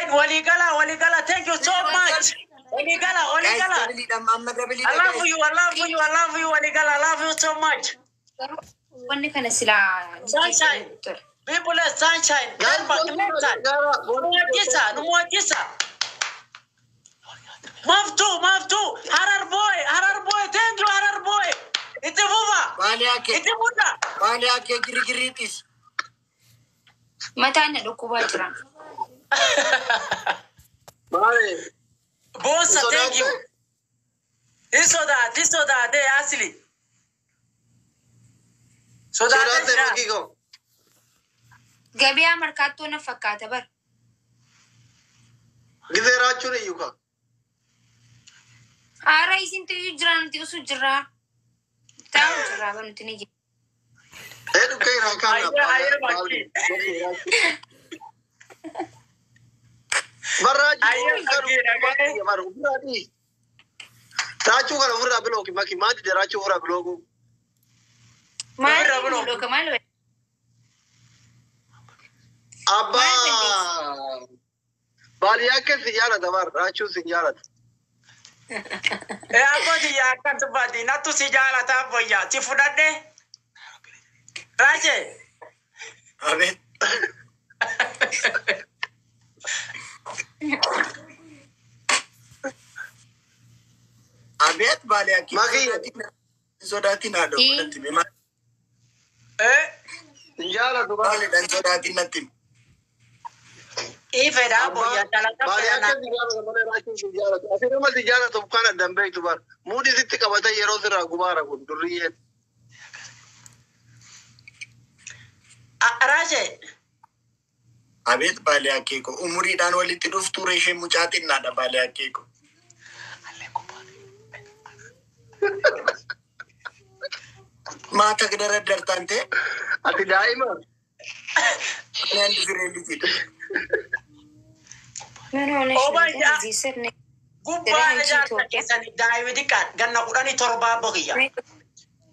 Waligala, thank you so much. Waligala. I love you, Waligala, I love you so much. Sunshine. People are sunshine. Numwakisa. Maftu. Harar boy, thank you, Harar boy. Ite buba. Ite buda. Baliake girigiritis. Mata na dokubatra. Bossa, thank you. Isso da, de asili. So da, Gabia mercato na fakata bar. Gidera churi yuka. Ara isin tu jran tu sujra. Tahu jra kan tu ni. Edu kai rakana. Barraji. Rachu kalau murah belum maki mati de rachu murah belum. Mana belum kemana? Abba. Baliake sejarah dabar rachu sejarah. Apa dia akan sebadi? Natu sejarah tak apa ya? Cifudat deh. Raja. Amin. Abet baliake. Maki. Sodatin ada. Nanti memang. Sejarah tu balik dan sodatin nanti. Ifeda boya talata baliake sejarah kemana rachu sejarah. Akhirnya mal sejarah tu bukan ada dambai tu bar. Mudi situ kabata yeros ragubara gunduriye. Raja. Abet baliake ko umuri dan wali tiduf tu reshe mucatin nada baliake ko. Mata kedara dartante. Ati daima. Yang diferenti itu. Oh my God. Gubba aja kesan daima dikat. Ganna kurani torba bogia.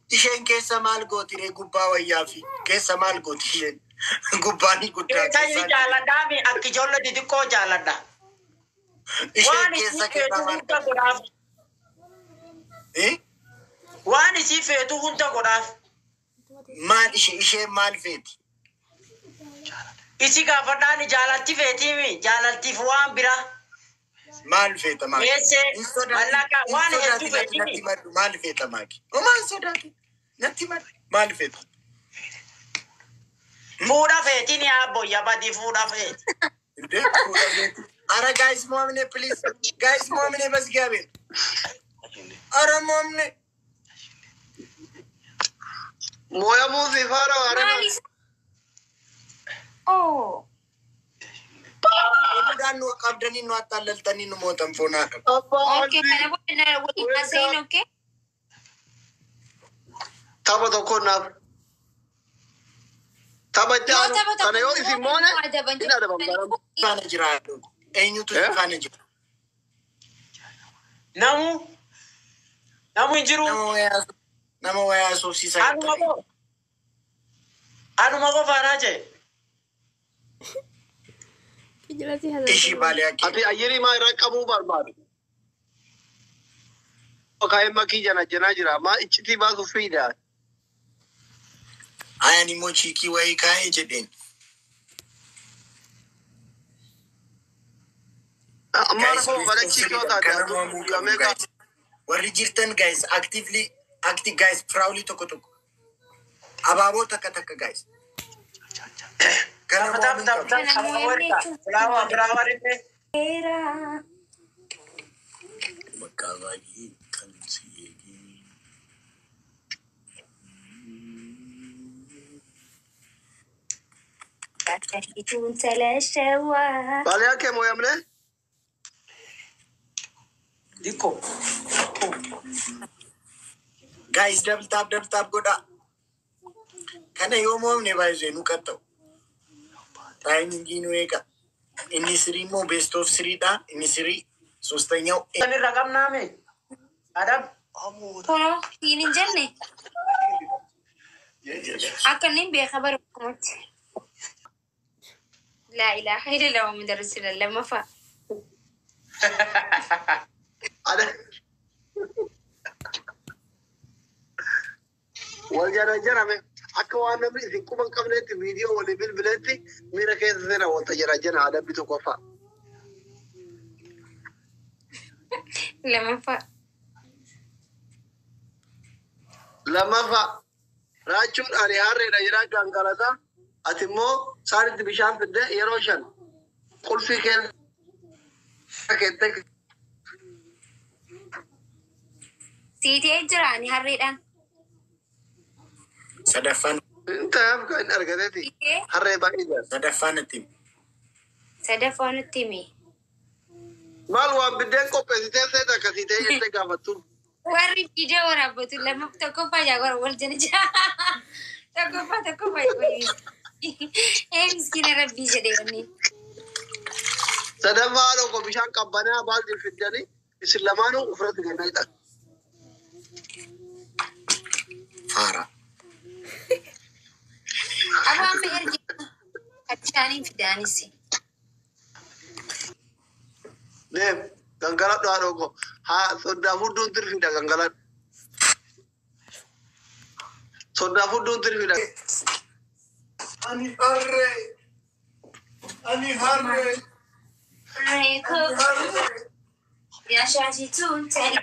Ishen kesa mal gotire gubba wayafi. Kesa mal gotire. Gubba ni gudda. Kaya jalan dami akijolla didiko jalan dah. Ishen kesa kesa mal. Wani si fetu hunta godaf. Mal ishe mal feti. Isi gafadani jalati feti mi. Jalati fuan bira. Mal feta maki. Yese. Malaka wani hetu feti mi. Mal feta maki. O mal sodati. Nanti mal feta. Fuda feti ni abo yabadi fuda feti. Ara guys momne please. Guys momne bas gabe. Ara momne. Moya muzi faro ara. Oh. Ibu dan nu kabdani nu atalal tani nu motam fona. Okay, kana bo na wali masin okay? Taba to kona. Taba jano. Kana yo isi mone. Ina ada bambara. Kana jirado. Enyu tu kana jirado. Namu injiru. Nama waya so sisa. Anu mago faraje. Ishi baliake. Ati ayiri ma rakamu barbar. Okay, maki jana jira ma ichiti ba su frida. Aya ni mochi kiwai kai jedin. Amma ko bala chiki ota da. Warri jirtan guys active guys proudly toko. Ababo taka guys. Kana brava rite. Makawagi kansiegi. Bale yake moya mne? Diko. Guys, double tap goda. Kana yo mom ne ba je nu kato. Timing gino eka. Ini siri mo best of siri da. Ini siri sostanya. Ini ragam name. Ada. Tono ini jenne. Akan ni biar kabar kumut. لا إله إلا الله محمد رسول الله ما فا وجرى جرى من أكوان نبي في كمان قبلت فيديو ولا بالبلاتي ميرا كيف زنا وتجرى جرى على بيتو كفا لما فا لما فا راجون أنا هاري نجرا كان كلاتا أتمو صارت بيشان في الده يروشن كل في كل كتك سيتي أجراني هريدان Sadaffan. أنت هم كان أرجعتي هاري بايدا Sadaffan tim. سدفون التيمي مالوا بدين كوبيتين سيدا كسيتين يتكافتون وري فيديو ورابطو لما تكوفا جاغور والجنجا تكوفا يقولي ايه مسكين ربي جديوني سدفا لو كوبيشان كبنا بالدي في الدني إسلامانو وفرت جنايتا Farah. أبو عمي إرجع أتشاني في دانيسي نعم gangalat do aɗo ha sodda fuddontirfiɗa gangalat sodda fuddontirfiɗa ani harre يا شاشي تون تاني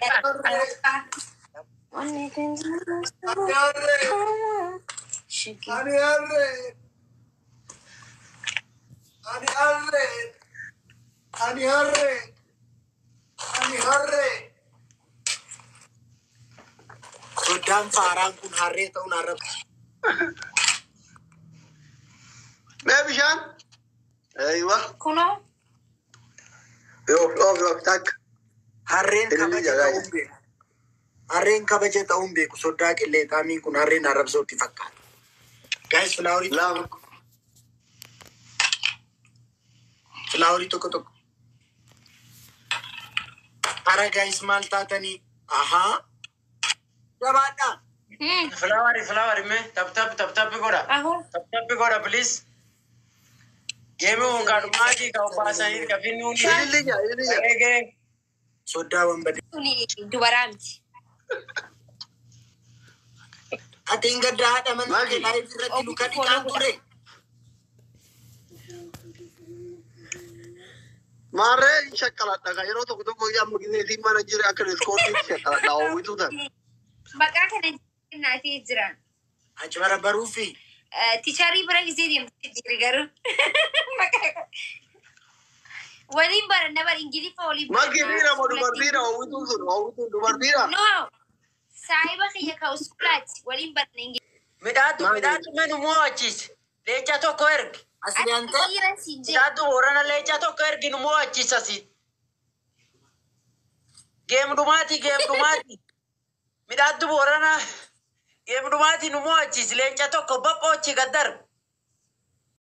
ani harre Soddaan Faaraan kun harree ta'uun arraba. ما بيشان ايوه كنو يوف تاك Harreen kabaja ta'uun beeku. Harreen kabaja ta'uun beeku. Soddaa qillee taamiin kun harreen arrabsootti fakkaata. Gaayis filaaworii tokko. Hara gaayis maal taatanii? Ahaa. Jabaadhaa. Flower me. Tap goda. أهو Tap goda please. Game on card magic ka upasa hii ka finuni. إليجا Ege. Soddaa wambade. دوبرامتي Ati hin gadda haadha mana kee laayif irratti luka dhiqaan ture. ماري شكلت لك يرو تو تو يا مغنيتي مانجر اكل سكوتي شكلت لا ويتو بقى كان ناتي جران Achi bara baruu fi تشاري برا زيدي تجري قرر ولين برا نبر إنجلي فولي ما كبيرة ما دوباربيرا ويتو دوباربيرا نو سايبا خيا كاوسكولات ولين برا إنجلي Midatu menu moachis. Lecha tokko ergi. asli ante أكيرا سينجي Midatu orana lecha tokko ergi nu moachis asi. Game dumati. Midatu orana game dumati nu moachis lecha tokko bapochi gadar.